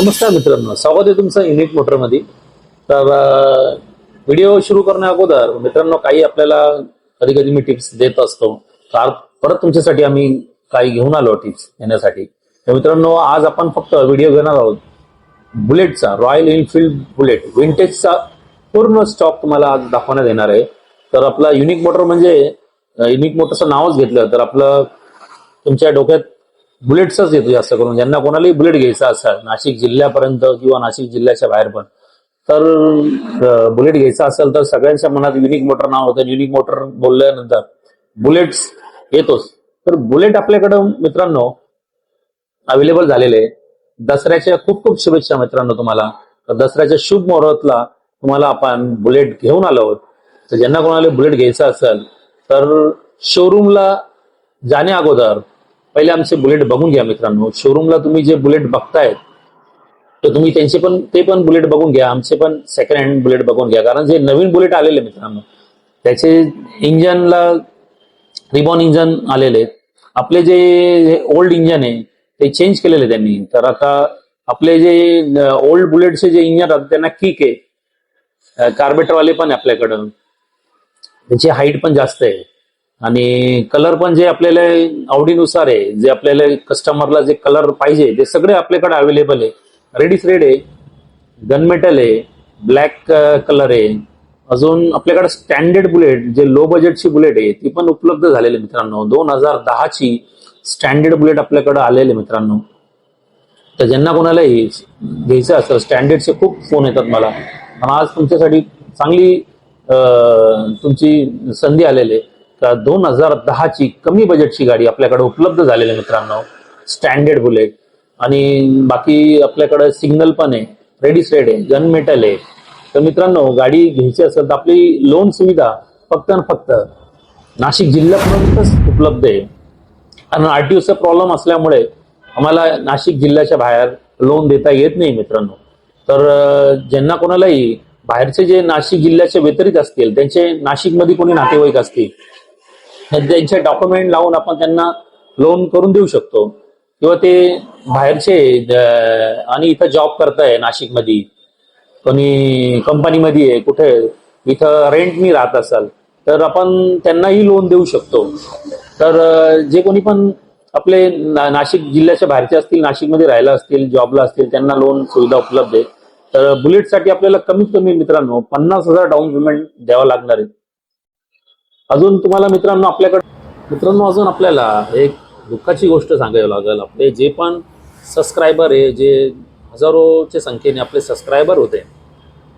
नमस्कार मित्रांनो, स्वागत आहे तुमचं युनिक मोटरमध्ये। तर व्हिडिओ सुरू करण्या अगोदर मित्रांनो काही आपल्याला कधी कधी मी टिप्स देत असतो। तर परत तुमच्यासाठी आम्ही काही घेऊन आलो टिप्स देण्यासाठी। तर मित्रांनो आज आपण फक्त व्हिडिओ घेणार आहोत बुलेटचा, रॉयल एनफील्ड बुलेट विंटेजचा पूर्ण स्टॉक तुम्हाला आज दाखवण्यात येणार आहे। तर आपला युनिक मोटर म्हणजे युनिक मोटरचं नावच घेतलं तर आपलं तुमच्या डोक्यात बुलेट्सच येतो जास्त करून। ज्यांना कोणालाही बुलेट घ्यायचा असेल नाशिक जिल्ह्यापर्यंत किंवा नाशिक जिल्ह्याच्या बाहेर पण, तर बुलेट घ्यायचा असेल तर सगळ्यांच्या मनात युनिक मोटर नाव होतं। युनिक मोटर बोलल्यानंतर बुलेट्स येतोच। तर बुलेट आपल्याकडं मित्रांनो अवेलेबल झालेले। दसऱ्याच्या खूप खूप शुभेच्छा मित्रांनो तुम्हाला। तर दसऱ्याच्या शुभ मुहूर्ताला तुम्हाला आपण बुलेट घेऊन आलो आहोत। तर ज्यांना कोणाला बुलेट घ्यायचा असेल तर शोरूमला जाण्या अगोदर पहिले आमचे बुलेट बघून घ्या मित्रांनो। शोरूमला तुम्ही जे बुलेट बघतायत तर तुम्ही त्यांचे पण ते पण बुलेट बघून घ्या, आमचे पण सेकंड हँड बुलेट बघून घ्या। कारण जे नवीन बुलेट आलेले मित्रांनो त्याचे इंजनला रिबॉन इंजन आलेले, आपले जे ओल्ड इंजन आहे ते चेंज केलेले त्यांनी। तर आता आपले जे ओल्ड बुलेटचे जे इंजन राहतात त्यांना किक आहे, कार्बेटरवाले पण आहे आपल्याकडं, त्याची हाईट पण जास्त आहे आणि कलर पण जे आपल्याला आवडीनुसार आहे, जे आपल्याला कस्टमरला जे कलर पाहिजे ते सगळे आपल्याकडे अवेलेबल आहे। रेडिस रेड आहे, गनमेटल आहे, ब्लॅक कलर आहे। अजून आपल्याकडे स्टँडर्ड बुलेट जे लो बजेटची बुलेट आहे ती पण उपलब्ध झालेली मित्रांनो। 2010 ची स्टँडर्ड बुलेट आपल्याकडे आलेले मित्रांनो। तर ज्यांना कोणालाही घ्यायचं असेल स्टँडर्डचे खूप फोन येतात मला, पण आज तुमच्यासाठी चांगली तुमची संधी आलेली। तर 2010 ची कमी बजेटची गाडी आपल्याकडे उपलब्ध झालेली मित्रांनो, स्टँडर्ड बुलेट। आणि बाकी आपल्याकडे सिग्नल पण आहे, रेडिस रेड आहे, गन मेटल आहे। तर मित्रांनो गाडी घ्यायची असेल तर आपली लोन सुविधा फक्त आणि फक्त नाशिक जिल्ह्यापर्यंतच उपलब्ध आहे। कारण आरटीओचा प्रॉब्लेम असल्यामुळे आम्हाला नाशिक जिल्ह्याच्या बाहेर लोन देता येत नाही मित्रांनो। तर ज्यांना कोणालाही बाहेरचे जे नाशिक जिल्ह्याच्या व्यतिरिक्त असतील, त्यांचे नाशिकमध्ये कोणी नातेवाईक असतील तर त्यांचे डॉक्युमेंट लावून आपण त्यांना लोन करून देऊ शकतो। किंवा ते बाहेरचे आणि इथं जॉब करताय नाशिकमध्ये, कोणी कंपनीमध्ये आहे, कुठे इथं रेंटनी राहत असाल तर आपण त्यांनाही लोन देऊ शकतो। तर जे कोणी पण आपले नाशिक जिल्ह्याच्या बाहेरचे असतील, नाशिकमध्ये राहायला असतील, जॉबला असतील, त्यांना लोन सुविधा उपलब्ध आहे। तर बुलेटसाठी आपल्याला कमीत कमी मित्रांनो 50,000 डाऊन पेमेंट द्यावं लागणार आहे। अजून तुम्हाला मित्रांनो अजून आपल्याला एक दुःखाची गोष्ट सांगावी लागेल। आपले जे पण सबस्क्रायबर आहे, जे हजारोच्या संख्येने आपले सबस्क्रायबर होते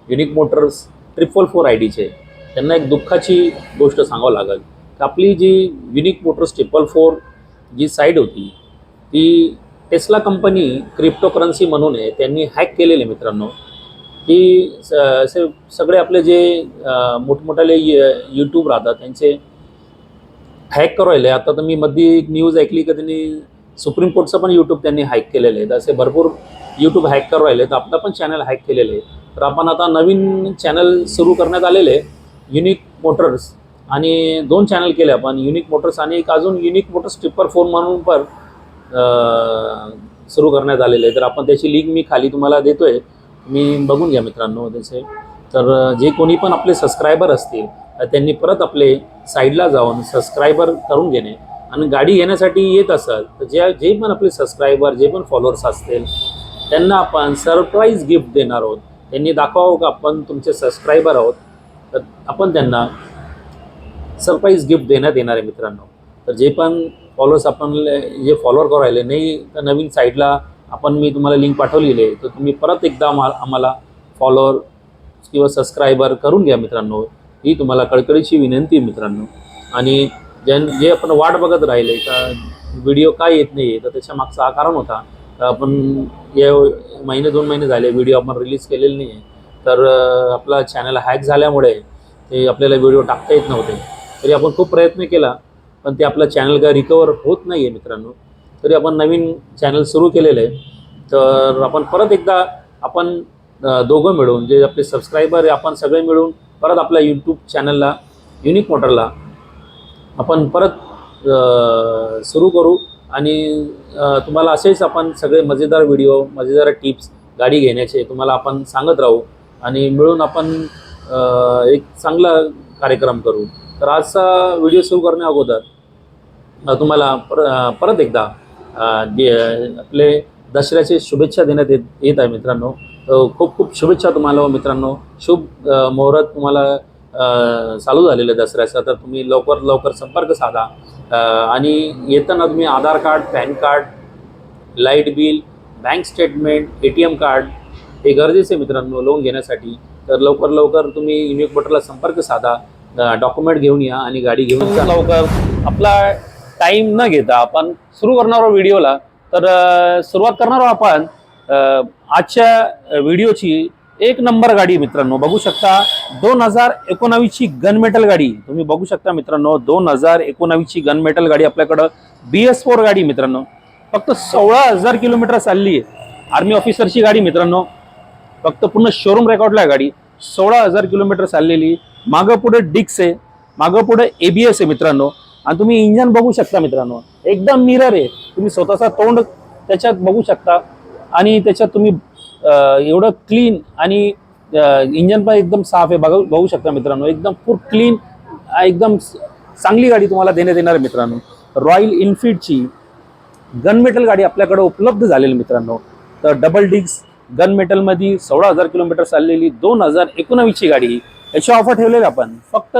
युनिक मोटर्स 444 आयडीचे, त्यांना एक दुःखाची गोष्ट सांगावं लागेल की आपली जी युनिक मोटर्स 444 जी साईट होती ती टेस्ला कंपनी क्रिप्टोकरन्सी म्हणून आहे त्यांनी हॅक केलेले मित्रांनो। की असे सगळे आपले जे मोठमोठाले यूट्यूब राहतात त्यांचे हॅक करायले। आता तर मी मध्ये एक न्यूज ऐकली की त्यांनी सुप्रीम कोर्टचं पण यूट्यूब त्यांनी हॅक केलेलं आहे। तर असे भरपूर यूट्यूब हॅक करू राहिले, तर आपलं पण चॅनल हॅक केलेलं आहे। तर आपण आता नवीन चॅनल सुरू करण्यात आलेले युनिक मोटर्स, आणि 2 चॅनल केले आपण, युनिक मोटर्स आणि एक अजून युनिक मोटर्स 444 म्हणून पण सुरू करण्यात आलेले आहे। तर आपण त्याची लिंक मी खाली तुम्हाला देतोय, मी बघून घ्या मित्रांनो त्याचे। तर जे कोणी पण आपले सबस्क्रायबर असतील त्यांनी परत आपले साईडला जाऊन सबस्क्रायबर करून घेणे, आणि गाडी घेण्यासाठी येत असाल तर जे पण आपले सबस्क्रायबर, जे पण फॉलोअर्स असतील त्यांना आपण सरप्राईज गिफ्ट देणार आहोत। त्यांनी दाखवावं का आपण तुमचे सबस्क्रायबर आहोत, तर आपण त्यांना सरप्राईज गिफ्ट देण्यात येणार आहे मित्रांनो। तर जे पण फॉलोअर्स आपण जे फॉलोअर करू राहिले नाही तर नवीन साईडला आपण मी तुम्हाला लिंक पाठवलेली आहे, तर तुम्ही परत एकदा आम्हाला फॉलोअर किंवा सबस्क्रायबर करून घ्या मित्रांनो। ही तुम्हाला कळकळीची विनंती आहे मित्रांनो। आणि जे आपण वाट बघत राहिले का व्हिडिओ का येत नाही, तर त्याच्या मागचा हा कारण होता। आपण या 1-2 महिने झाले व्हिडिओ आपण रिलीज केलेले नाही आहे। तर आपला चॅनल हॅक झाल्यामुळे ते आपल्याला व्हिडिओ टाकता येत नव्हते। तरी आपण खूप प्रयत्न केला, पण ते आपलं चॅनल काय रिकवर होत नाही आहे मित्रांनो। तरी आपण नवीन चॅनल सुरू केलेलं आहे। तर आपण परत एकदा आपण दोघं मिळून, जे आपले सबस्क्रायबर आहे आपण सगळे मिळून परत आपल्या यूट्यूब चॅनलला युनिक मोटरला आपण परत सुरू करू। आणि तुम्हाला असेच आपण सगळे मजेदार व्हिडिओ, मजेदार टिप्स गाडी घेण्याचे तुम्हाला आपण सांगत राहू आणि मिळून आपण एक चांगला कार्यक्रम करू. तर आजचा व्हिडिओ सुरू करण्या अगोदर तुम्हाला परत एकदा आपले दसऱ्याचे शुभेच्छा देण्यात येत आहे मित्रांनो. खूप खूप शुभेच्छा तुम्हाला मित्रांनो. शुभ मुहूर्त तुम्हाला चालू झालेलं आहे दसऱ्याचा. तर तुम्ही लवकर लवकर संपर्क साधा आणि येताना तुम्ही Aadhaar card, PAN card, light bill, bank statement, ATM card हे गरजेचे मित्रांनो लोन घेण्यासाठी. तर लवकर लवकर तुम्ही युनिक मोटरला संपर्क साधा, डॉक्युमेंट घेऊन या आणि गाडी घेऊन जा. लवकर आपला टाईम न घेता आपण सुरू करणार आहोत व्हिडिओला. तर सुरुवात करणार आहोत आपण आजच्या व्हिडिओची एक नंबर गाडी मित्रांनो. बघू शकता 2019 ची गनमेटल गाडी तुम्ही बघू शकता मित्रांनो. 2019 ची गनमेटल गाडी आपल्याकडं BS4 गाडी मित्रांनो. फक्त 16,000 किलोमीटर चालली आहे. आर्मी ऑफिसरची गाडी मित्रांनो. फक्त पूर्ण शोरूम रेकॉर्डला आहे गाडी. 16,000 किलोमीटर चाललेली. मागं पुढे डिक्स आहे, मागं पुढे ABS आहे मित्रांनो. आणि तुम्ही इंजन बघू शकता मित्रांनो. एकदम मिरर आहे. तुम्ही स्वतःचा तोंड त्याच्यात बघू शकता आणि त्याच्यात तुम्ही एवढं क्लीन आणि इंजन पण एकदम साफ आहे. बघू शकता मित्रांनो. एकदम फुल क्लीन, एकदम चांगली गाडी तुम्हाला देण्यात येणार आहे मित्रांनो. रॉयल एनफील्डची गनमेटल गाडी आपल्याकडे उपलब्ध झालेली मित्रांनो. तर डबल डिस्क गनमेटलमध्ये 16,000 किलोमीटर चाललेली 2019 ची गाडी. याची ऑफर ठेवलेली आपण फक्त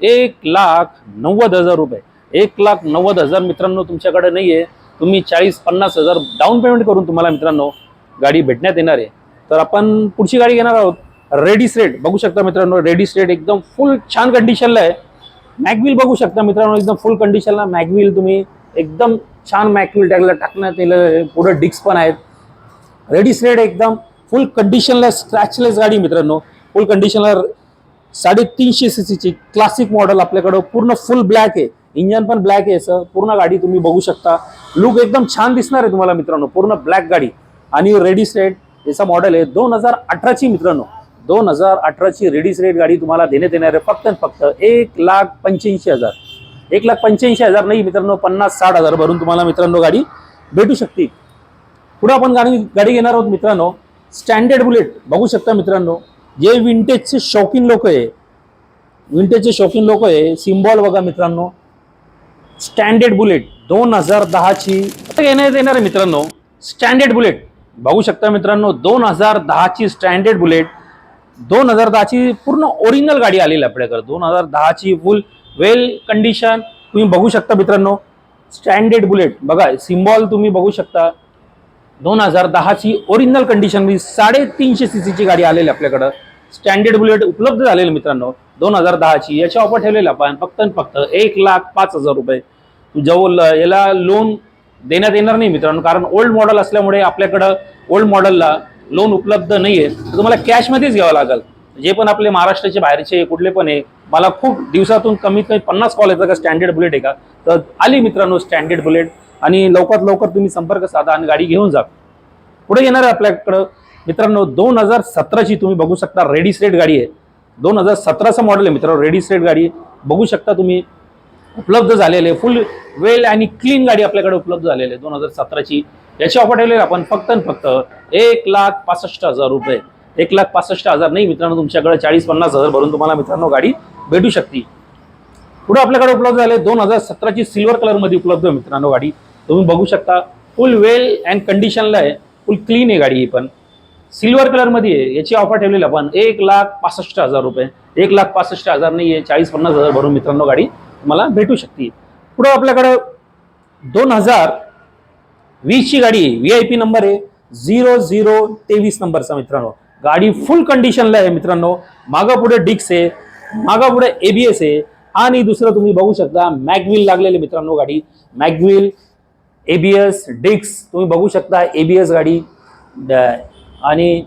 1,90,000 रुपये. 1,90,000 मित्रांनो तुमच्याकडे नाही आहे. तुम्ही 40-50 हजार डाऊन पेमेंट करून तुम्हाला मित्रांनो गाडी भेटण्यात येणार आहे. तर आपण पुढची गाडी घेणार आहोत रेडी स्ट्रेट. बघू शकता मित्रांनो रेडी स्ट्रेट एकदम फुल छान कंडिशनला आहे. मॅगव्हील बघू शकता मित्रांनो एकदम फुल कंडिशनला मॅगव्हील. तुम्ही एकदम छान मॅगव्हील टाकण्यात येईल. पुढे डिस्क पण आहेत. रेडी स्ट्रेट एकदम फुल कंडिशनला स्क्रॅचलेस गाडी मित्रांनो. फुल कंडिशनला 350 cc ची क्लासिक मॉडेल आपल्याकडं. पूर्ण फुल ब्लॅक आहे. इंजन पण ब्लॅक आहे. असं पूर्ण गाडी तुम्ही बघू शकता. लुक एकदम छान दिसणार आहे तुम्हाला मित्रांनो. पूर्ण ब्लॅक गाडी आणि रेडी स्ट्रेट याचा मॉडेल आहे 2018 ची मित्रांनो. 2018 ची रेडी स्ट्रेट गाडी तुम्हाला देण्यात येणार आहे फक्त 1,85,000. 1,85,000 नाही मित्रांनो, 50-60 हजार भरून तुम्हाला मित्रांनो गाडी भेटू शकते. पुढे आपण गाडी घेणार आहोत मित्रांनो स्टँडर्ड बुलेट. बघू शकता मित्रांनो. जे विंटेजचे शौकीन लोक आहे, सिम्बॉल बघा मित्रांनो. स्टँडर्ड बुलेट 2010 ची घेण्यात येणार आहे मित्रांनो. स्टँडर्ड बुलेट बघू शकता मित्रांनो. 2010 ची स्टँडर्ड बुलेट. 2010 ची पूर्ण ओरिजिनल गाडी आलेली आपल्याकडे. 2010 ची फुल वेल कंडिशन तुम्ही बघू शकता मित्रांनो. स्टँडर्ड बुलेट बघा सिम्बॉल तुम्ही बघू शकता. 2010 ची ओरिजिनल कंडिशन मध्ये 350 cc ची गाडी आलेली आपल्याकडं. स्टँडर्ड बुलेट उपलब्ध झालेली मित्रांनो 2010 ची. याची ऑफर ठेवलेली आपण फक्त 1,05,000 रुपये. जवळ याला लोन देण्यात येणार नाही मित्रांनो, कारण ओल्ड मॉडेल असल्यामुळे आपल्याकडं ओल्ड मॉडेलला लोन उपलब्ध नाहीये. तुम्हाला कॅशमध्येच घ्यावं लागेल. जे पण आपले महाराष्ट्राचे बाहेरचे कुठले पण आहे, मला खूप दिवसातून कमीत कमी 50 कॉल येतात का स्टँडर्ड बुलेट आहे का. तर आली मित्रांनो स्टँडर्ड बुलेट आणि लवकरात लवकर तुम्ही संपर्क साधा आणि गाडी घेऊन जा. पुढे येणार आहे आपल्याकडं मित्रांनो 2017 ची तुम्ही बघू शकता रेडी स्ट्रेट गाडी आहे. 2017चं मॉडेल आहे मित्रांनो. रेडी स्ट्रेट गाडी बघू शकता तुम्ही उपलब्ध झालेले. फुल वेल आणि क्लीन गाडी आपल्याकडे उपलब्ध झालेली आहे 2017 ची. याची ऑफर ठेवलेली आपण फक्त 1,65,000 रुपये. 1,65,000 नाही मित्रांनो, तुमच्याकडे 40-50 हजार भरून तुम्हाला मित्रांनो गाडी भेटू शकते. पुढे आपल्याकडे उपलब्ध झाले 2017 ची सिल्वर कलर मध्ये उपलब्ध मित्रांनो गाडी. तुम्ही बघू शकता फुल वेल अँड कंडिशनला आहे. फुल क्लीन आहे गाडी. पण सिल्वर कलर मध्ये आहे. याची ऑफर ठेवलेली आपण 1,65,000 रुपये. 1,65,000 नाही आहे, 40-50 हजार भरून मित्रांनो गाडी तुम्हाला भेटू शकते. पुढे आपल्याकडे 2020 ची गाडी आहे. VIP नंबर आहे 0023 नंबरचा मित्रांनो. गाडी फुल कंडिशनला आहे मित्रांनो. मागं पुढे डिक्स आहे, मागं पुढे ABS आहे आणि दुसरं तुम्ही बघू शकता मॅगव्हील लागलेले मित्रांनो गाडी. मॅगव्हील, ABS, डिक्स तुम्ही बघू शकता. ABS गाडी आणि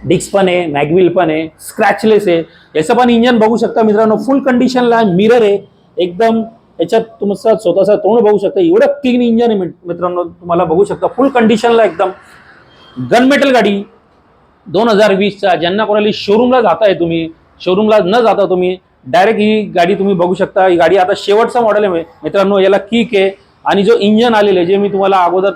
डिक्स पण आहे, मॅगव्हील पण आहे, स्क्रॅचलेस आहे. याचं पण इंजन बघू शकता मित्रांनो. फुल कंडिशनला मिरर आहे एकदम. याच्यात तुमचं स्वतःचा तोंड बघू शकता. एवढं क्लीन इंजन आहे मित्रांनो. तुम्हाला बघू शकता फुल कंडिशनला एकदम गनमेटल गाडी 2020चा. ज्यांना कोणाला शोरूमला जाताय तुम्ही, शोरूमला न जाता तुम्ही डायरेक्ट ही गाडी तुम्ही बघू शकता. ही गाडी आता शेवटचा मॉडेल आहे मित्रांनो. याला किक आहे आणि जो इंजन आलेलं आहे जे मी तुम्हाला अगोदर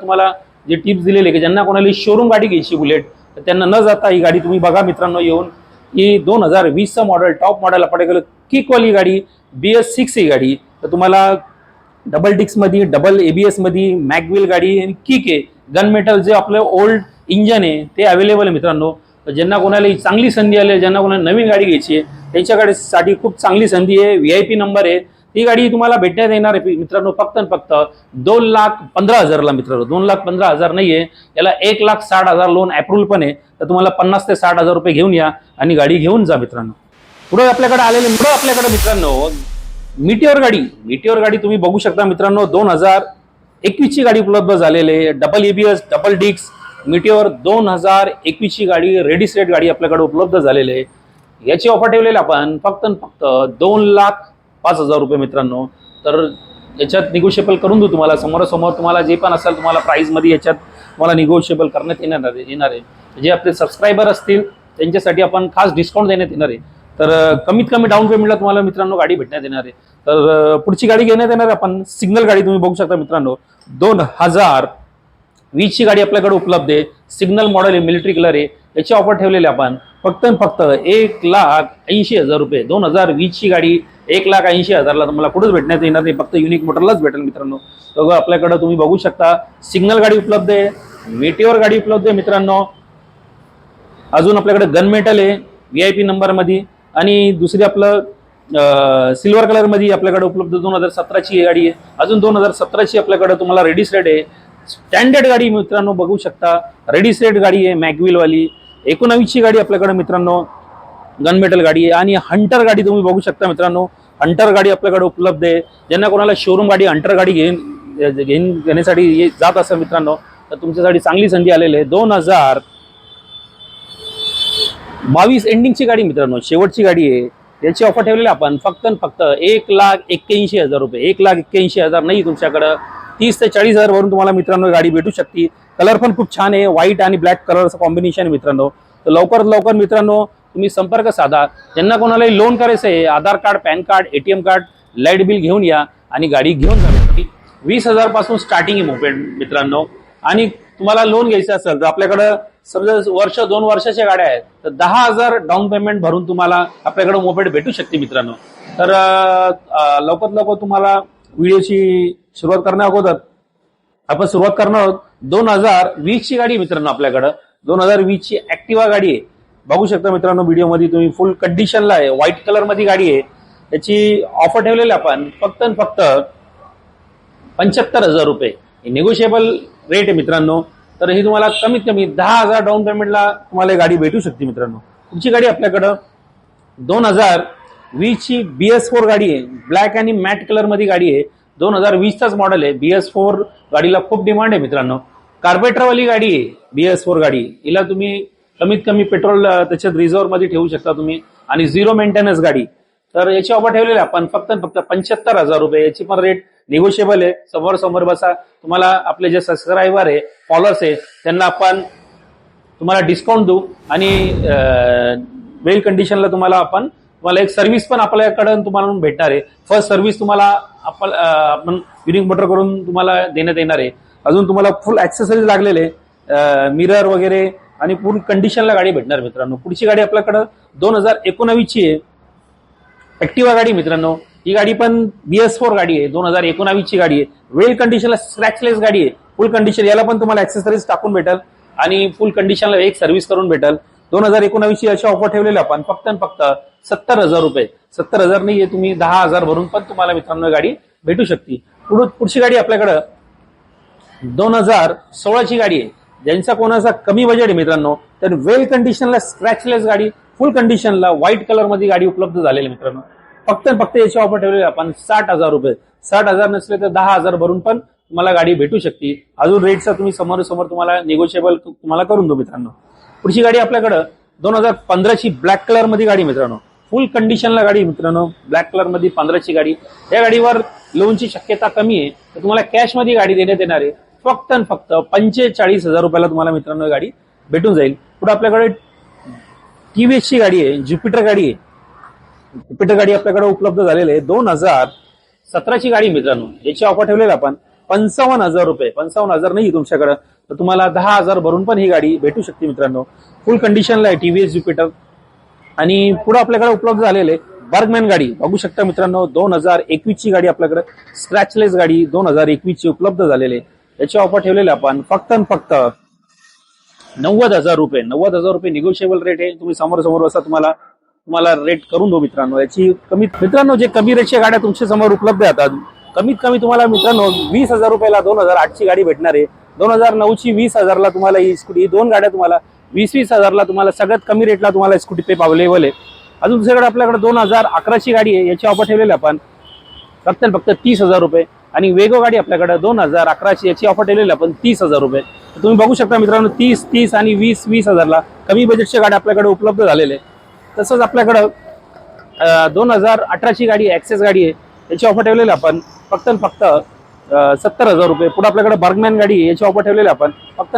जे टिप्स दिलेले की ज्यांना कोणाला शोरूम गाडी घ्यायची बुलेट तर त्यांना न जाता ही गाडी तुम्ही बघा मित्रांनो येऊन. ही 2020चं मॉडेल टॉप मॉडेल आपण गेलं किकवाली गाडी BS6 ही गाडी. तर तुम्हाला डबल डिक्स मध्ये डबल ABS मध्ये मॅगविल गाडी आणि किक आहे. गन मेटल जे आपलं ओल्ड इंजन आहे ते अवेलेबल आहे मित्रांनो. तर ज्यांना कोणाला चांगली संधी आली ज्यांना कोणाला नवीन गाडी घ्यायची आहे त्यांच्याकडे साठी खूप चांगली संधी आहे. VIP नंबर आहे. ती गाडी तुम्हाला भेटण्यात येणार आहे मित्रांनो फक्त आणि फक्त 2,15,000ला मित्रांनो. 2,15,000 नाहीये, याला 1,60,000 लोन अप्रूव्हल पण आहे. तर तुम्हाला 50 ते 60,000 रुपये घेऊन या आणि गाडी घेऊन जा मित्रांनो. पुढे आपल्याकडे मित्रांनो मिटिओर गाडी तुम्ही बघू शकता मित्रांनो. 2021 ची गाडी उपलब्ध झालेली आहे. डबल ABS डबल डिक्स मिटिओर 2021 ची गाडी रेडी सेट गाडी आपल्याकडे उपलब्ध झालेली आहे. याची ऑफर ठेवलेली आपण फक्त 2,05,000 रुपये मित्रांनो. तर याच्यात निगोशिएबल करून देऊ तुम्हाला. समोरासमोर तुम्हाला जे पण असेल तुम्हाला प्राइस मध्ये याच्यात तुम्हाला निगोशिएबल करण्यात येणार आहे. जे आपले सबस्क्रायबर असतील त्यांच्यासाठी आपण खास डिस्काउंट देण्यात येणार आहे. तर कमीत कमी डाऊन पेमेंटला तुम्हाला मित्रांनो गाडी भेटण्यात येणार आहे. तर पुढची गाडी घेण्यात येणार आहे आपण सिग्नल गाडी तुम्ही बघू शकता मित्रांनो. 2020 ची गाडी आपल्याकडे उपलब्ध आहे. सिग्नल मॉडेल आहे, मिलिटरी कलर आहे. याची ऑफर ठेवलेली आपण फक्त 1,80,000 रुपये. 2020 ची गाडी 1,80,000ला तुम्हाला कुठेच भेटण्यात येणार नाही, फक्त युनिक मोटरलाच भेटेल मित्रांनो. तर आपल्याकडे तुम्ही बघू शकता सिग्नल गाडी उपलब्ध आहे, मेटिओर गाडी उपलब्ध आहे मित्रांनो. अजून आपल्याकडे गन मेटल आहे VIP नंबर मध्ये आणि दुसरी आपलं सिल्वर कलर मध्ये आपल्याकडे उपलब्ध 2017ची गाडी आहे. अजून 2017ची आपल्याकडे तुम्हाला रेडी सेट आहे. स्टँडर्ड गाडी मित्रांनो बघू शकता, रेडी सेट गाडी आहे मॅगविल वाली. 19 ची गाडी आपल्याकडे मित्रांनो गन मेटल गाडी आहे. आणि हंटर गाडी तुम्ही बघू शकता मित्रांनो. हंटर गाडी आपल्याकडे उपलब्ध आहे. ज्यांना कोणाला शोरूम गाडी हंटर गाडी घेण्यासाठी जात असेल मित्रांनो तर तुमच्यासाठी चांगली संधी आलेली आहे. 2022 एंडिंगची गाडी मित्रांनो, शेवटची गाडी आहे. याची ऑफर ठेवलेली आपण फक्त 1,81,000 रुपये. 1,81,000 नाही तुमच्याकडं 30 ते 40,000 वरून तुम्हाला मित्रांनो गाडी भेटू शकते. कलर पण खूप छान आहे, व्हाईट आणि ब्लॅक कलरचं कॉम्बिनेशन आहे मित्रांनो. तर लवकरात लवकर मित्रांनो तुम्ही संपर्क साधा. ज्यांना कोणालाही लोन करायचं आहे Aadhaar card, PAN card, ATM card, light bill घेऊन या आणि गाडी घेऊन जा. 20,000 पासून स्टार्टिंग आहे मोपेड मित्रांनो. आणि तुम्हाला लोन घ्यायचं असेल तर आपल्याकडं समजा वर्ष 2 वर्षाच्या गाड्या आहेत तर 10,000 डाऊन पेमेंट भरून तुम्हाला आपल्याकडे मोपेड भेटू शकते मित्रांनो. तर लवकरात लवकर तुम्हाला व्हिडिओची सुरुवात करण्या अगोदर आपण सुरुवात करणार आहोत 2020 ची गाडी मित्रांनो. आपल्याकडं 2020 ची ऍक्टिवा गाडी आहे. बघू शकता मित्रांनो व्हिडिओ मध्ये तुम्ही फुल कंडिशनला आहे, व्हाईट कलर मध्ये गाडी आहे. याची ऑफर ठेवलेली आपण फक्त 75,000 रुपये. निगोशिएबल रेट आहे मित्रांनो. तर ही तुम्हाला कमीत कमी 10,000 डाऊन पेमेंटला तुम्हाला गाडी भेटू शकते मित्रांनो. पुढची गाडी आपल्याकडं 2020 ची BS4 गाडी आहे. ब्लॅक आणि मॅट कलर मध्ये गाडी आहे. 2020चाच मॉडेल आहे. BS4 गाडीला खूप डिमांड आहे मित्रांनो. कार्बेटरवाली गाडी आहे BS4 गाडी. हिला तुम्ही कमीत कमी पेट्रोल त्याच्यात रिझर्व्ह मध्ये ठेवू शकता तुम्ही आणि 0 मेंटेनन्स गाडी. तर याची ऑफर ठेवलेली आपण फक्त 75,000 रुपये. याची पण रेट निगोशिएबल आहे. समोर बसा. तुम्हाला आपले जे सबस्क्रायबर आहे, फॉलोअर्स आहे त्यांना आपण तुम्हाला डिस्काउंट देऊ आणि वेल कंडिशनला तुम्हाला एक सर्व्हिस पण आपल्याकडे तुम्हाला भेटणार आहे. फर्स्ट सर्व्हिस तुम्हाला आपण युनिक मोटर करून तुम्हाला देण्यात येणार आहे. अजून तुम्हाला फुल ऍक्सेसरीज लागलेले मिरर वगैरे आणि फुल कंडिशनला गाडी भेटणार मित्रांनो. पुढची गाडी आपल्याकडे 2019 ची आहे ऍक्टिवा गाडी मित्रांनो. ही गाडी पण BS4 गाडी आहे. 2019 ची गाडी आहे. वेल कंडिशनला स्क्रॅचलेस गाडी आहे. फुल कंडिशन याला पण तुम्हाला ऍक्सेसरीज टाकून भेटेल आणि फुल कंडिशनला एक सर्व्हिस करून भेटेल. 2019 ची अशी ऑफर ठेवलेली आपण फक्त 70,000 रुपये. 70,000 नाहीये, तुम्ही 10,000 भरून पण तुम्हाला मित्रांनो गाडी भेटू शकते. पुढची गाडी आपल्याकडे 2016 ची गाडी आहे. ज्यांचा कोणाचा कमी बजेट आहे मित्रांनो तर वेल कंडिशनला स्क्रॅचलेस गाडी, फुल कंडिशनला व्हाईट कलर मध्ये गाडी उपलब्ध झालेली मित्रांनो. फक्त याची ऑफर ठेवलेली आपण 60,000 रुपये. 60,000 नसले तर 10,000 भरून पण तुम्हाला गाडी भेटू शकते. अजून रेटचा तुम्ही समोर तुम्हाला निगोशिएबल तुम्हाला करून देऊ मित्रांनो. पुढची गाडी आपल्याकडे 2015 ची ब्लॅक कलर मध्ये गाडी मित्रांनो. फुल कंडिशनला गाडी मित्रांनो. ब्लॅक कलर मध्ये 15 ची गाडी. या गाडीवर लोनची शक्यता कमी आहे तर तुम्हाला कॅश मध्ये गाडी देण्यात येणार आहे. फक्त 45,000 रुपयाला तुम्हाला मित्रांनो गाडी भेटून जाईल. पुढे आपल्याकडे TVS ची गाडी आहे, ज्युपिटर गाडी आहे. ज्युपिटर गाडी आपल्याकडे उपलब्ध झालेली आहे. 2017 ची गाडी मित्रांनो. याची ऑफर ठेवलेली आपण 55,000 रुपये. 55,000 नाही तुमच्याकडे, तर तुम्हाला 10,000 भरून पण ही गाडी भेटू शकते मित्रांनो. फुल कंडिशनला आहे टीव्हीएस ज्युपिटर. आणि पुढे आपल्याकडे उपलब्ध झालेले बर्गमॅन गाडी बघू शकता मित्रांनो. 2021 ची गाडी आपल्याकडे स्क्रॅचलेस गाडी 2021 ची उपलब्ध झालेली. याची ऑफर ठेवलेली आपण फक्त 90,000 रुपये. 90,000 रुपये निगोशिएबल रेट आहे. तुम्ही समोर बसा, तुम्हाला रेट करून देऊ मित्रांनो. याची मित्रांनो जे कमी रेटच्या गाड्या तुमच्या समोर उपलब्ध आहेत, कमीत कमी तुम्हाला मित्रांनो 20,000 रुपयाला 2008 ची गाडी भेटणार आहे. 2009 ची 20,000 ला तुम्हाला ही स्कूटी, दोन गाड्या तुम्हाला 20,000 ला तुम्हाला सगळ्यात कमी रेटला तुम्हाला स्कूटी पे अवेलेबल आहे. अजून दुसरीकडे आपल्याकडे 2011 ची गाडी आहे. याची ऑफर ठेवलेली आपण फक्त 30,000 रुपये. आणि वेगो गाडी आपल्याकडे 2011 ची, याची ऑफर ठेवलेली आपण 30,000 रुपये. तुम्ही बघू शकता मित्रांनो 30 आणि 20,000 ला कमी बजेटच्या गाड्या आपल्याकडे उपलब्ध झालेल्या आहे. तसंच आपल्याकडं 2018 ची गाडी ऍक्सेस गाडी आहे. याची ऑफर ठेवलेली आपण फक्त 70,000 रुपये. पुढे आपल्याकडे बर्गमॅन गाडी आहे. याची ऑफर ठेवलेली आपण फक्त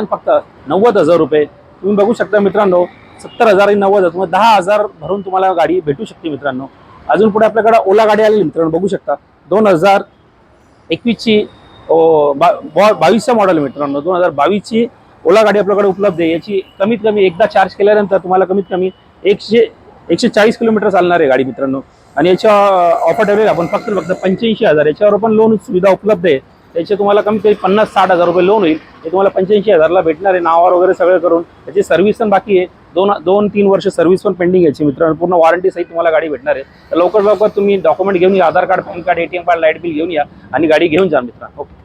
90,000 रुपये. तुम्ही बघू शकता मित्रांनो 70,000 आणि 90,000 10,000 भरून तुम्हाला गाडी भेटू शकते मित्रांनो. अजून पुढे आपल्याकडे ओला गाडी आलेली मित्रांनो बघू शकता. 2021 ची 22चं मॉडेल मित्रांनो. 2022 ची ओला गाडी आपल्याकडे उपलब्ध आहे. याची कमीत कमी एकदा चार्ज केल्यानंतर तुम्हाला कमीत कमी 140 किलोमीटर चालणार आहे गाडी मित्रांनो. आणि याच्या ऑफर ठेवलेली आपण फक्त 85,000. याच्यावर पण लोन सुविधा उपलब्ध आहे. याचे तुम्हाला कमीत कमी 50-60,000 रुपये लोन होईल. हे तुम्हाला 85,000 ला भेटणार आहे. नावावर वगैरे सगळं करून. याची सर्व्हिस पण बाकी आहे. 2-3 वर्ष सर्व्हिस पण पेंडिंग याची मित्रांनो. पूर्ण वॉरंटी सहित तुम्हाला गाडी भेटणार आहे. तर लवकर तुम्ही डॉक्युमेंट घेऊन या. Aadhaar card, PAN card, ATM card, light bill घेऊन या आणि गाडी घेऊन जा मित्रांनो. ओके.